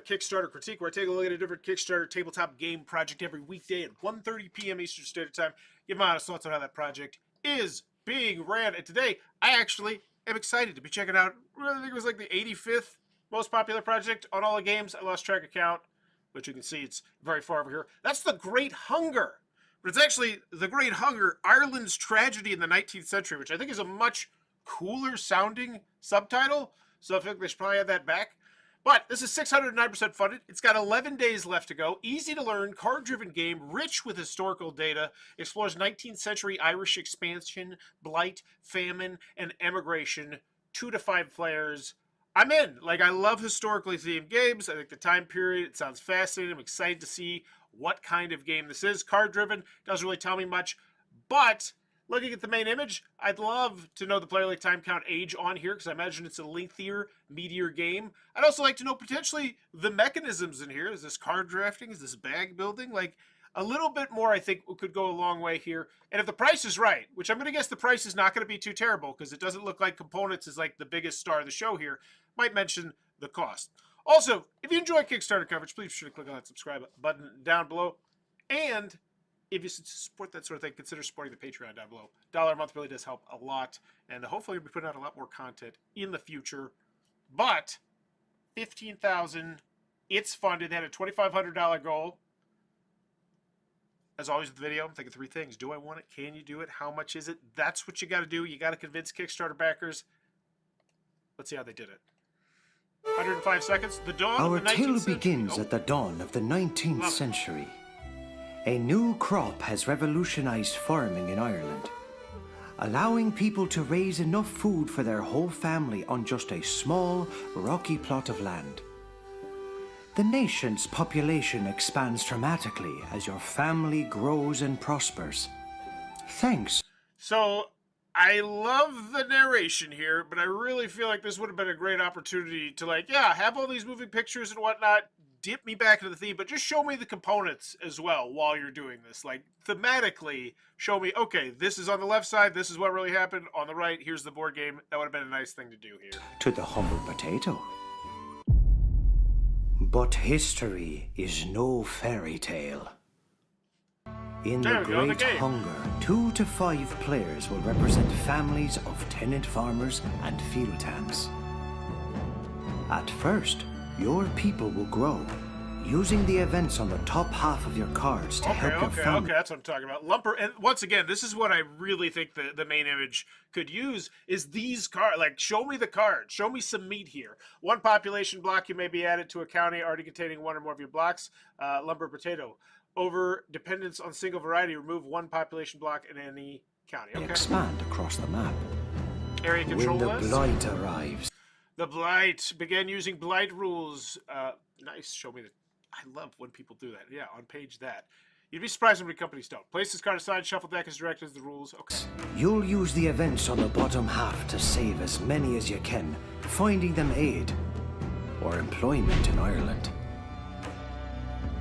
Kickstarter critique, where I take a look at a different Kickstarter tabletop game project every weekday at 1:30 p.m. Eastern Standard Time. Give my honest thoughts on how that project is being ran. And today, I actually am excited to be checking out, I think it was like the 85th most popular project on all the games. I lost track of count, but you can see it's very far over here. That's The Great Hunger. But it's actually The Great Hunger, Ireland's Tragedy in the 19th Century, which I think is a much cooler sounding subtitle. So I think they should probably have that back. But this is 609% funded. It's got 11 days left to go. Easy to learn, card-driven game, rich with historical data. Explores 19th century Irish expansion, blight, famine, and emigration. 2 to 5 players. I'm in. Like, I love historically themed games. I think the time period, it sounds fascinating. I'm excited to see what kind of game this is. Card-driven, doesn't really tell me much. But looking at the main image, I'd love to know the player like time count age on here, because I imagine it's a lengthier, meatier game. I'd also like to know potentially the mechanisms in here. Is this card drafting? Is this bag building? Like, a little bit more, I think, could go a long way here. And if the price is right, which I'm going to guess the price is not going to be too terrible, because it doesn't look like components is like the biggest star of the show here, might mention the cost. Also, if you enjoy Kickstarter coverage, please be sure to click on that subscribe button down below. And if you support that sort of thing, consider supporting the Patreon down below. $1 a month really does help a lot. And hopefully we'll be putting out a lot more content in the future. But $15,000, it's funded. They had a $2,500 goal. As always with the video, I'm thinking 3 things. Do I want it? Can you do it? How much is it? That's what you got to do. You got to convince Kickstarter backers. Let's see how they did it. 105 seconds. The dawn Our of the 19th tale century. begins at the dawn of the 19th century. A new crop has revolutionized farming in Ireland, allowing people to raise enough food for their whole family on just a small, rocky plot of land. The nation's population expands dramatically as your family grows and prospers. Thanks. So, I love the narration here, but I really feel like this would have been a great opportunity to, like, yeah, have all these moving pictures and whatnot, dip me back into the theme, but just show me the components as well while you're doing this. Like, thematically, show me, okay, this is on the left side, this is what really happened. On the right, here's the board game. That would have been a nice thing to do here. To the humble potato. But history is no fairy tale. In the Great Hunger, 2 to 5 players will represent families of tenant farmers and field hands. At first, your people will grow, using the events on the top half of your cards to help your family. Okay, that's what I'm talking about. Lumper, and once again, this is what I really think the main image could use, is these cards. Like, show me the cards. Show me some meat here. 1 population block, you may be added to a county already containing 1 or more of your blocks. Lumber, potato. Over dependence on single variety, remove 1 population block in any county. Okay. Expand across the map. Area control When the list. blight arrives. The blight. Began using blight rules. Nice. Show me the... I love when people do that. Yeah, on page that. You'd be surprised when many companies don't. Place this card aside, shuffle deck as directed as the rules. Okay. You'll use the events on the bottom half to save as many as you can, finding them aid or employment in Ireland,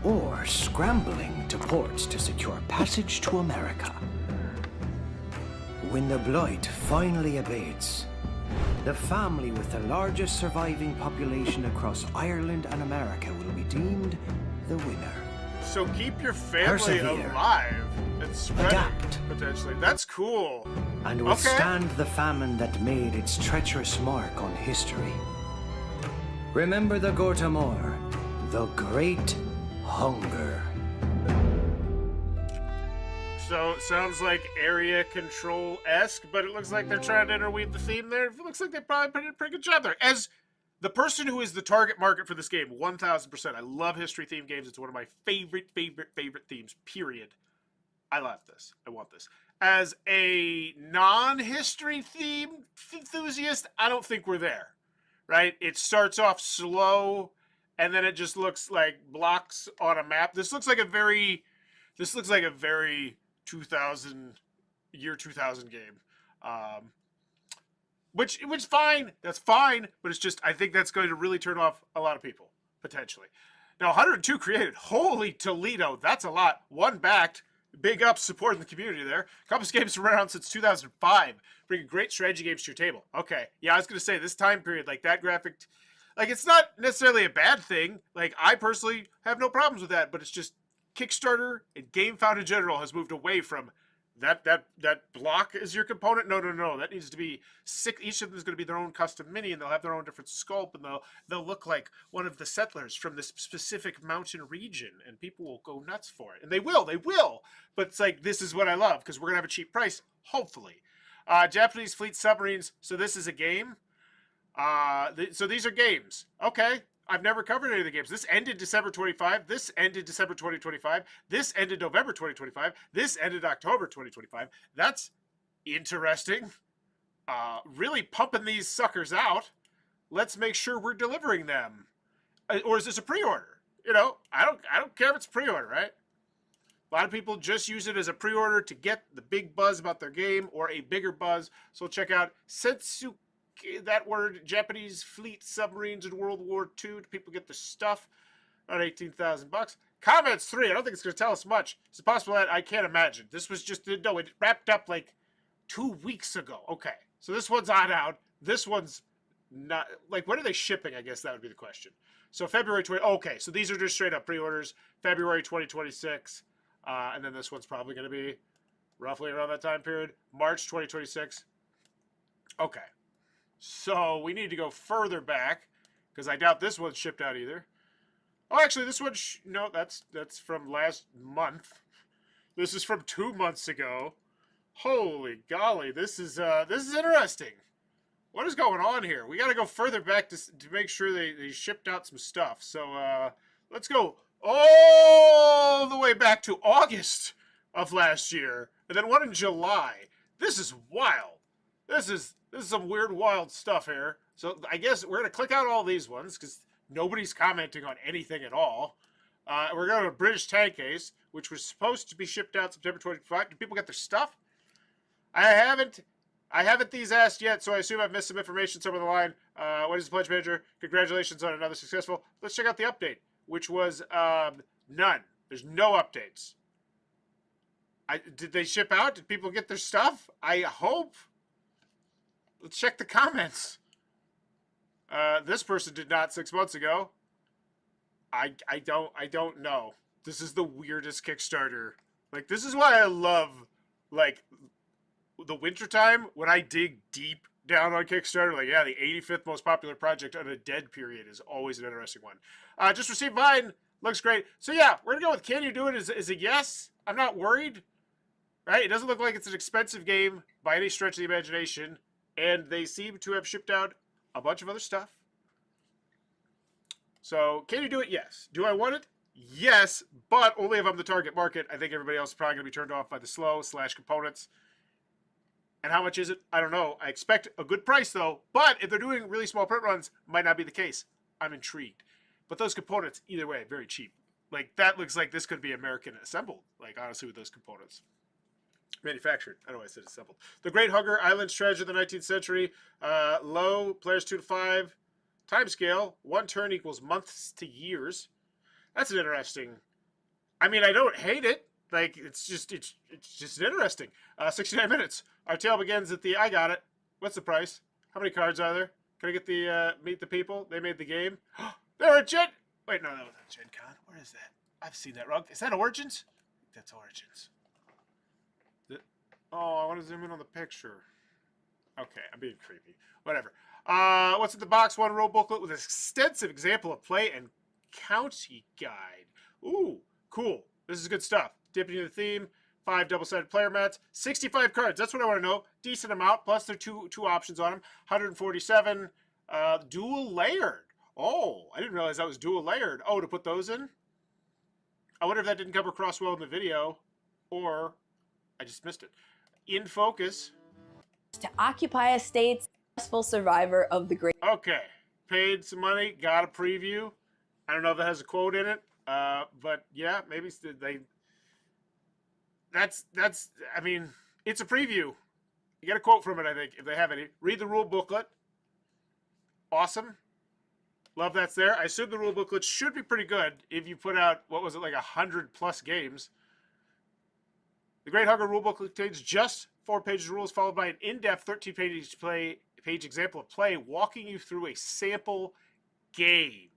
or scrambling to ports to secure passage to America. When the blight finally abates, the family with the largest surviving population across Ireland and America will be deemed the winner. So keep your family Persevere. alive and spread Adapt. it, potentially. That's cool. And withstand the famine that made its treacherous mark on history. Remember the Gorta Mór, the Great Hunger. So it sounds like area control-esque, but it looks like they're trying to interweave the theme there. It looks like they probably did a pretty good job there. As the person who is the target market for this game, 1,000%. I love history-themed games. It's one of my favorite themes, period. I love this. I want this. As a non-history theme enthusiast, I don't think we're there, right? It starts off slow, and then it just looks like blocks on a map. This looks like a very 2000 game. Which fine. That's fine, but it's just, I think that's going to really turn off a lot of people, potentially. Now, 102 created. Holy Toledo, that's a lot. 1 backed. Big ups supporting the community there. Compass Games have been around since 2005, bringing great strategy games to your table. Okay, yeah, I was going to say, this time period, like that graphic, Like, it's not necessarily a bad thing. Like, I personally have no problems with that, but it's just Kickstarter and GameFound in general has moved away from that block is your component. No. That needs to be six. Each of them is going to be their own custom mini, and they'll have their own different sculpt, and they'll look like one of the settlers from this specific mountain region, and people will go nuts for it. And they will. But it's like, this is what I love, because we're going to have a cheap price, hopefully. Japanese fleet submarines. So this is a game. So these are games. Okay. I've never covered any of the games. This ended December 25. This ended December 2025. This ended November 2025. This ended October 2025. That's interesting. Really pumping these suckers out. Let's make sure we're delivering them. Or is this a pre-order? You know, I don't care if it's pre-order, right? A lot of people just use it as a pre-order to get the big buzz about their game or a bigger buzz. So check out Setsuke. That word, Japanese fleet submarines in World War II. People get the stuff. About 18,000 bucks. Comments 3. I don't think it's going to tell us much. Is it possible that? I can't imagine. This was just, no, it wrapped up like 2 weeks ago. Okay. So this one's on out. This one's not, like, when are they shipping? I guess that would be the question. So February 20, okay. So these are just straight up pre-orders. February 2026. And then this one's probably going to be roughly around that time period. March 2026. Okay. So we need to go further back, because I doubt this one's shipped out either. Oh, actually, this one, no, that's from last month. This is from 2 months ago. Holy golly, this is interesting. What is going on here? We got to go further back to make sure they shipped out some stuff. So let's go all the way back to August of last year, and then one in July. This is wild. This is some weird, wild stuff here. So I guess we're going to click out all these ones because nobody's commenting on anything at all. We're going to a British tank case, which was supposed to be shipped out September 25. Do people get their stuff? I haven't these asked yet, so I assume I've missed some information somewhere on the line. What is the pledge manager? Congratulations on another successful. Let's check out the update, which was none. There's no updates. Did they ship out? Did people get their stuff? I hope. Let's check the comments. This person did not 6 months ago. I don't know. This is the weirdest Kickstarter. Like, this is why I love, like, the wintertime when I dig deep down on Kickstarter. Like, yeah, the 85th most popular project on a dead period is always an interesting one. Just received mine. Looks great. So yeah, we're gonna go with can you do it is a yes. I'm not worried. Right? It doesn't look like it's an expensive game by any stretch of the imagination. And they seem to have shipped out a bunch of other stuff. So, can you do it? Yes. Do I want it? Yes, but only if I'm the target market. I think everybody else is probably going to be turned off by the slow/components. And how much is it? I don't know. I expect a good price, though. But if they're doing really small print runs, might not be the case. I'm intrigued. But those components, either way, very cheap. Like, that looks like this could be American assembled. Like, honestly, with those components. Manufactured. I don't know why I said assembled. The Great Hugger, Island's Treasure of the 19th century. Low, players 2 to 5. Time scale, 1 turn equals months to years. That's an interesting. I mean, I don't hate it. Like, it's just interesting. 69 minutes. Our tale begins at the, I got it. What's the price? How many cards are there? Can I get the, meet the people? They made the game. They're a Gen. Wait, no, that was not Gen Con. Where is that? I've seen that wrong. Is that Origins? I think that's Origins. Oh, I want to zoom in on the picture. Okay, I'm being creepy. Whatever. What's in the box? 1 rule booklet with an extensive example of play and county guide. Ooh, cool. This is good stuff. Dipping into the theme. 5 double-sided player mats. 65 cards. That's what I want to know. Decent amount. Plus, there are two options on them. 147. Dual layered. Oh, I didn't realize that was dual layered. Oh, to put those in? I wonder if that didn't come across well in the video, or I just missed it. In focus. To occupy estates, successful survivor of the great. Okay, paid some money, got a preview. I don't know if it has a quote in it, but yeah, maybe they. That's. I mean, it's a preview. You get a quote from it, I think, if they have any. Read the rule booklet. Awesome. Love that's there. I assume the rule booklet should be pretty good if you put out, what was it, like 100+ games. The Great Hugger rulebook contains just 4 pages of rules, followed by an in-depth 13-page example of play, walking you through a sample game.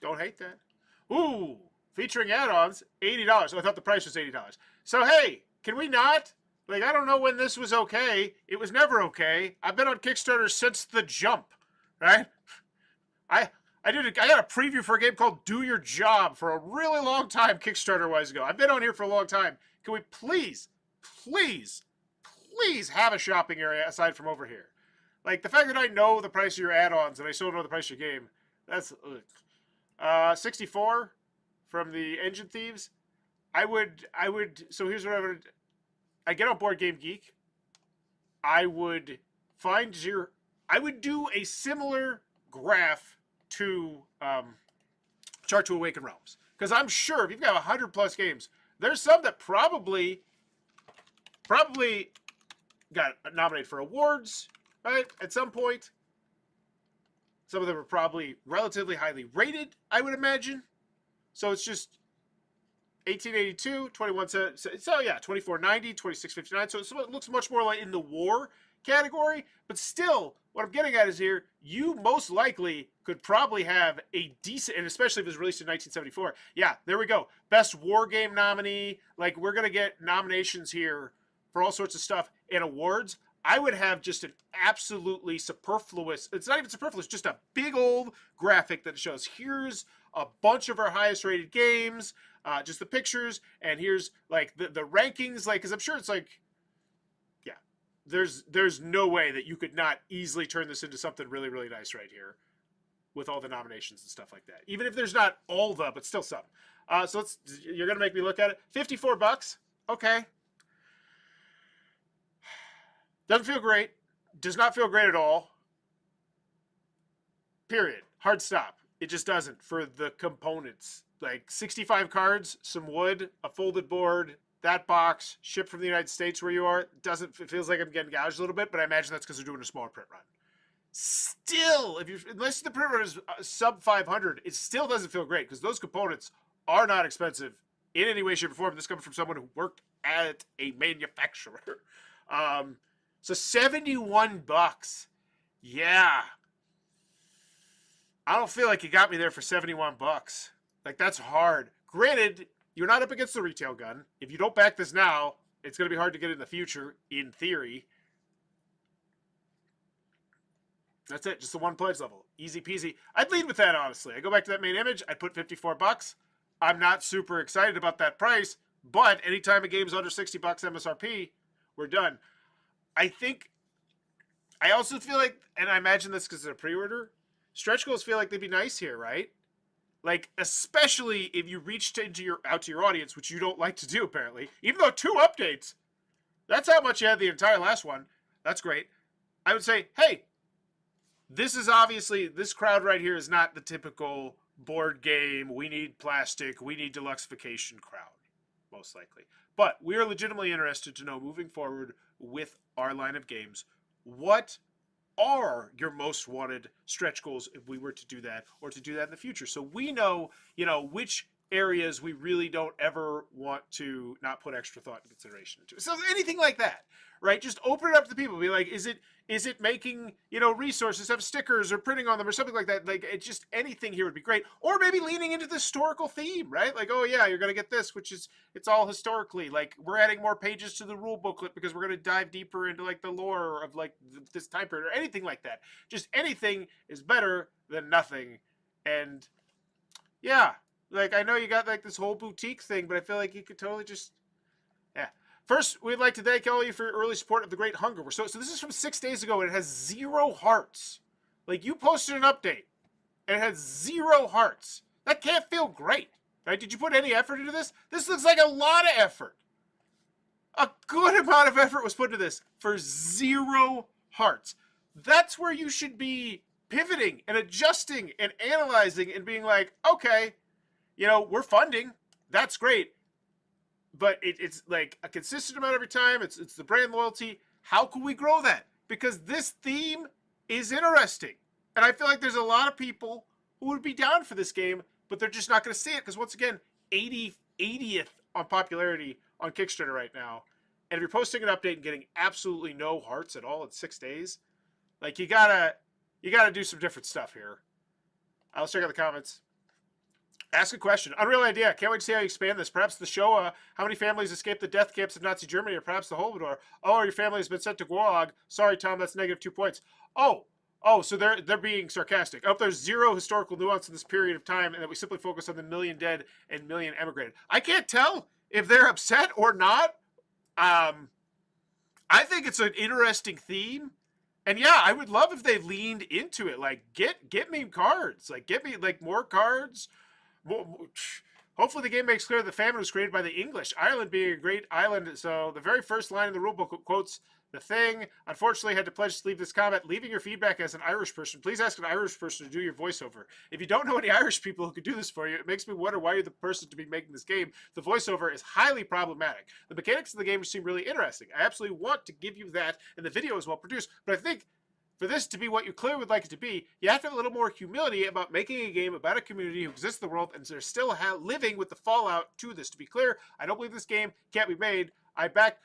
Don't hate that. Ooh, featuring add-ons, $80. Oh, I thought the price was $80. So, hey, can we not? Like, I don't know when this was okay. It was never okay. I've been on Kickstarter since the jump, right? I got a preview for a game called Do Your Job for a really long time, Kickstarter-wise ago. I've been on here for a long time. Can we please have a shopping area aside from over here? Like, the fact that I know the price of your add-ons and I still don't know the price of your game, that's... 64 from the Engine Thieves. I would, so here's what I get on Board Game Geek. I would do a similar graph to Chart to Awaken Realms. Because I'm sure if you've got 100 plus games, there's some that probably got nominated for awards, right? At some point. Some of them are probably relatively highly rated, I would imagine. So it's just 1882, 21, so yeah, 2490, 2659. So it looks much more like in the war category. But still, what I'm getting at is here, you most likely could probably have a decent, and especially if it was released in 1974. Yeah, there we go. Best war game nominee. Like, we're going to get nominations here for all sorts of stuff and awards. I would have just an absolutely superfluous, it's not even superfluous, just a big old graphic that shows here's a bunch of our highest rated games, just the pictures, and here's like the rankings, like, because I'm sure it's like, yeah, there's no way that you could not easily turn this into something really, really nice right here with all the nominations and stuff like that. Even if there's not all the, but still some. So you're going to make me look at it. $54. Okay. Doesn't feel great. Does not feel great at all. Period. Hard stop. It just doesn't for the components. Like 65 cards, some wood, a folded board, that box, shipped from the United States where you are. It feels like I'm getting gouged a little bit, but I imagine that's because they're doing a smaller print run. Still, unless the print run is sub 500, it still doesn't feel great because those components are not expensive in any way, shape, or form. This comes from someone who worked at a manufacturer. So $71. Yeah. I don't feel like you got me there for $71. Like, that's hard. Granted, you're not up against the retail gun. If you don't back this now, it's going to be hard to get in the future, in theory. That's it. Just the one pledge level. Easy peasy. I'd lead with that, honestly. I go back to that main image. I'd put $54. I'm not super excited about that price, but anytime a game's under $60 MSRP, we're done. I also feel like, and I imagine this because it's a pre-order, stretch goals feel like they'd be nice here, right? Like, especially if you reached out to your audience, which you don't like to do, apparently. Even though 2 updates, that's how much you had the entire last one. That's great. I would say, hey, this is obviously, this crowd right here is not the typical board game, we need plastic, we need deluxeification crowd, most likely. But we are legitimately interested to know, moving forward with our line of games, what are your most wanted stretch goals if we were to do that, or to do that in the future, so we know, which areas we really don't ever want to not put extra thought and consideration into. So anything like that, right? Just open it up to people. Be like, is it making, resources have stickers or printing on them or something like that? Like, it's just anything here would be great. Or maybe leaning into the historical theme, right? Like, oh yeah, you're going to get this, which is, it's all historically, like, we're adding more pages to the rule booklet because we're going to dive deeper into like the lore of like this time period, or anything like that. Just anything is better than nothing. And yeah, like, I know you got like this whole boutique thing, but I feel like you could totally just, yeah. First, we'd like to thank all of you for your early support of The Great Hunger. So this is from 6 days ago, and it has 0 hearts. Like, you posted an update, and it has 0 hearts. That can't feel great, right? Did you put any effort into this? This looks like a lot of effort. A good amount of effort was put into this for 0 hearts. That's where you should be pivoting and adjusting and analyzing and being like, okay, we're funding. That's great. But it's like a consistent amount every time. It's the brand loyalty. How can we grow that? Because this theme is interesting. And I feel like there's a lot of people who would be down for this game, but they're just not going to see it. Because once again, 80th on popularity on Kickstarter right now. And if you're posting an update and getting absolutely no hearts at all in 6 days, like, you gotta you got to do some different stuff here. Let's check out the comments. Ask a question. Unreal idea. Can't wait to see how you expand this. Perhaps the show, how many families escaped the death camps of Nazi Germany, or perhaps the Holodomor. Oh, your family has been sent to Gulag. Sorry, Tom, that's negative 2 points. Oh, so they're being sarcastic. I hope there's zero historical nuance in this period of time, and that we simply focus on the million dead and million emigrated. I can't tell if they're upset or not. I think it's an interesting theme. And yeah, I would love if they leaned into it. Like, get me cards. Like, get me, like, more cards. Hopefully the game makes clear the famine was created by the English. Ireland being a great island. So the very first line in the rulebook quotes the thing. Unfortunately, I had to pledge to leave this comment. Leaving your feedback as an Irish person. Please ask an Irish person to do your voiceover. If you don't know any Irish people who could do this for you, it makes me wonder why you're the person to be making this game. The voiceover is highly problematic. The mechanics of the game seem really interesting. I absolutely want to give you that, and the video is well produced. But I think for this to be what you clearly would like it to be, you have to have a little more humility about making a game about a community who exists in the world and they're still living with the fallout to this. To be clear, I don't believe this game can't be made.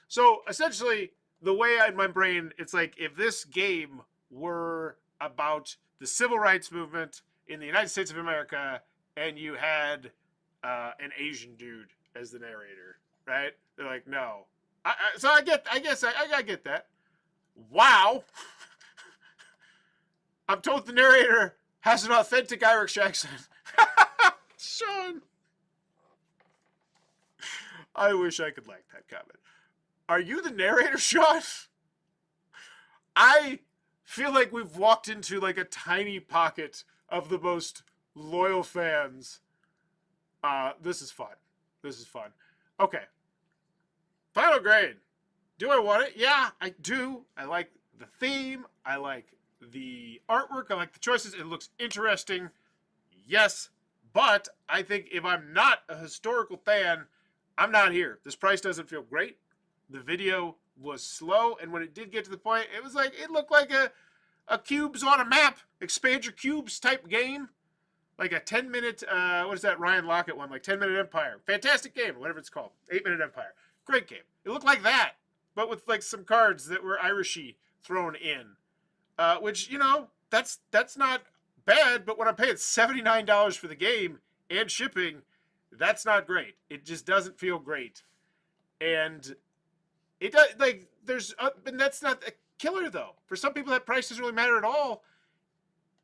So essentially, the way in my brain, it's like if this game were about the civil rights movement in the United States of America and you had an Asian dude as the narrator, right? They're like, no. So I guess I get that. Wow. I'm told the narrator has an authentic Irish accent. Sean. I wish I could like that comment. Are you the narrator, Sean? I feel like we've walked into like a tiny pocket of the most loyal fans. This is fun. This is fun. Okay. Final grade. Do I want it? Yeah, I do. I like the theme. I like the artwork. I like the choices. It looks interesting. Yes. But I think if I'm not a historical fan, I'm not here. This price doesn't feel great. The video was slow, and when it did get to the point, it was like, it looked like a cubes on a map, expand your cubes type game. Like a 10-minute, what is that Ryan Lockett one? Like 10-Minute Empire. Fantastic game, whatever it's called. 8-Minute Empire. Great game. It looked like that, but with like some cards that were Irishy thrown in. Which, you know, that's not bad, but when I'm paying $79 for the game and shipping, that's not great. It just doesn't feel great. And it does, like, and that's not a killer, though. For some people, that price doesn't really matter at all.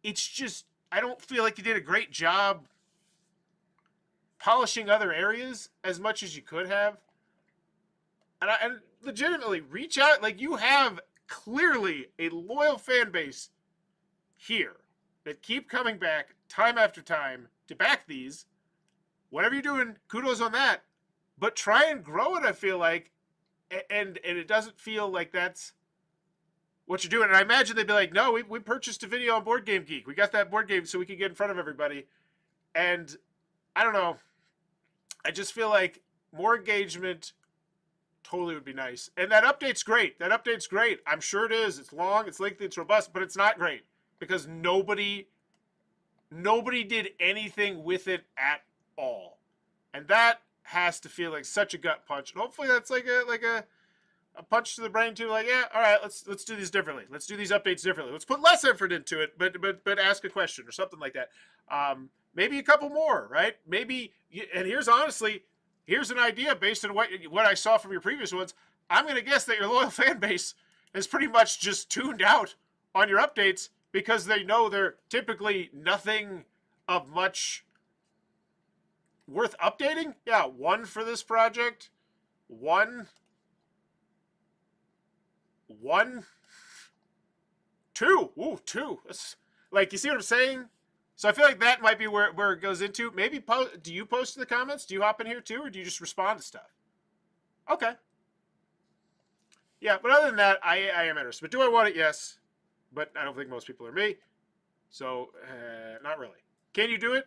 It's just, I don't feel like you did a great job polishing other areas as much as you could have. And legitimately, reach out. Like, you have clearly a loyal fan base here that keep coming back time after time to back these. Whatever you're doing, kudos on that. But try and grow it, I feel like. And it doesn't feel like that's what you're doing. And I imagine they'd be like, no, we purchased a video on Board Game Geek. We got that board game so we could get in front of everybody. And I don't know. I just feel like more engagement totally would be nice. And that update's great. That update's great. I'm sure it is. It's long, it's lengthy, it's robust, but it's not great. Because nobody did anything with it at all. And that has to feel like such a gut punch. And hopefully that's like a punch to the brain too. Like, yeah, all right, let's do these differently. Let's do these updates differently. Let's put less effort into it, but ask a question or something like that. Maybe a couple more, right? Maybe, and here's an idea based on what I saw from your previous ones. I'm going to guess that your loyal fan base is pretty much just tuned out on your updates because they know they're typically nothing of much worth updating. Yeah, 1 for this project. 1, 2. Ooh, 2. That's, like, you see what I'm saying? So I feel like that might be where it goes into. Maybe do you post in the comments? Do you hop in here too, or do you just respond to stuff? Okay. Yeah, but other than that, I am interested. But do I want it? Yes. But I don't think most people are me. So, not really. Can you do it?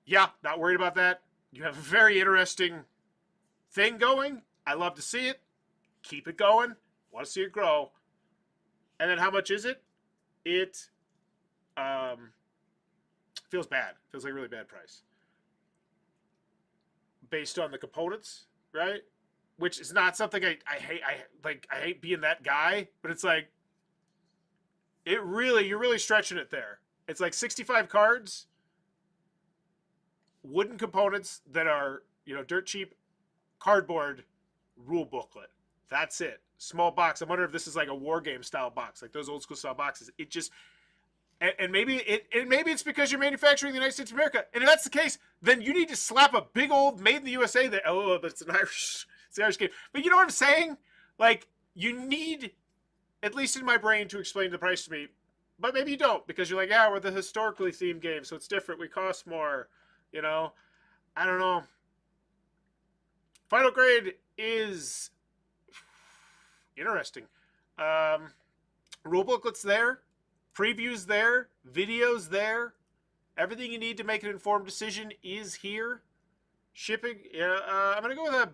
Yeah, not worried about that. You have a very interesting thing going. I love to see it. Keep it going. Want to see it grow. And then how much is it? It feels bad. Feels like a really bad price. Based on the components, right? Which is not something I hate. I hate being that guy, but it's like You're really stretching it there. It's like 65 cards, wooden components that are, dirt cheap, cardboard, rule booklet. That's it. Small box. I wonder if this is like a war game style box, like those old school style boxes. It just, and maybe it's because you're manufacturing in the United States of America. And if that's the case, then you need to slap a big old made in the USA there. Oh, but it's an Irish game. But you know what I'm saying? Like, you need, at least in my brain, to explain the price to me. But maybe you don't, because you're like, yeah, we're the historically themed game, so it's different. We cost more, I don't know. Final grade is interesting. Rule booklet's there, previews there, videos there. Everything you need to make an informed decision is here. Shipping, I'm gonna go with a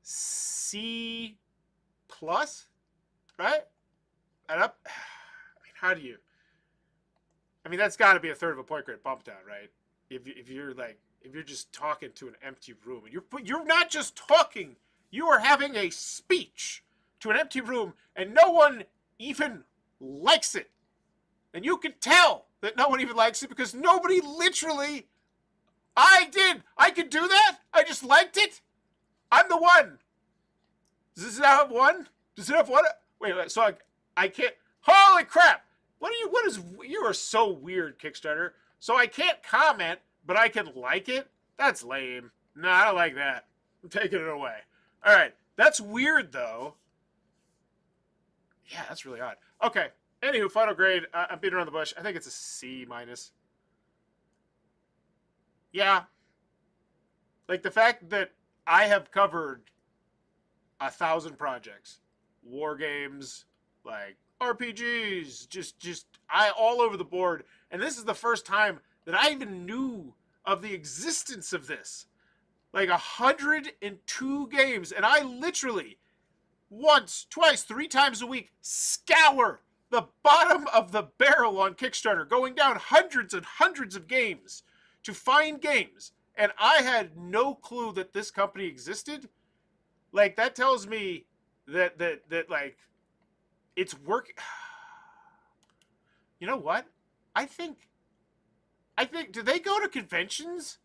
C plus, right? And up. I mean, how do you? I mean, that's got to be a third of a point grade bump down, right? If you're just talking to an empty room, and you're not just talking, you are having a speech to an empty room, and no one even likes it, and you can tell that no one even likes it because nobody literally. I could do that. I just liked it. I'm the one. Does it have one? Does it have one? Wait. So I can't. Holy crap! You are so weird, Kickstarter. So I can't comment, but I can like it? That's lame. No, I don't like that. I'm taking it away. All right. That's weird, though. Yeah, that's really odd. Okay. Anywho, final grade. I'm beating around the bush. I think it's a C minus. Yeah. Like the fact that I have covered 1,000 projects, war games, like RPGs, just all over the board. And this is the first time that I even knew of the existence of this. Like 102 games. And I literally once, twice, 3 times a week scour the bottom of the barrel on Kickstarter, going down hundreds and hundreds of games to find games. And I had no clue that this company existed. Like, that tells me that like, it's working. You know what? I think, do they go to conventions?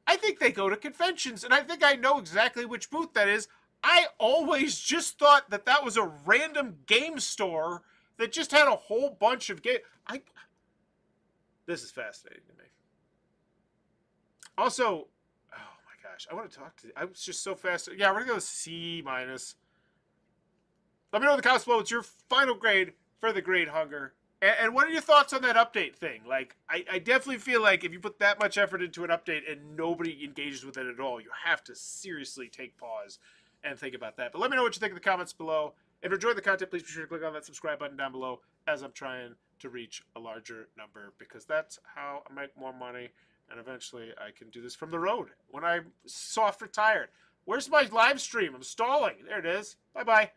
I think they go to conventions, and I think I know exactly which booth that is. I always just thought that was a random game store that just had a whole bunch of games. This is fascinating to me. Also, oh my gosh, I want to talk to. I was just so fast. Yeah, we're gonna go C minus. Let me know in the comments below what's your final grade for the Great Hunger. And what are your thoughts on that update thing? Like, I definitely feel like if you put that much effort into an update and nobody engages with it at all, you have to seriously take pause and think about that. But let me know what you think in the comments below. If you're enjoying the content, please be sure to click on that subscribe button down below, as I'm trying to reach a larger number, because that's how I make more money. And eventually I can do this from the road when I'm soft retired. Where's my live stream? I'm stalling. There it is. Bye-bye.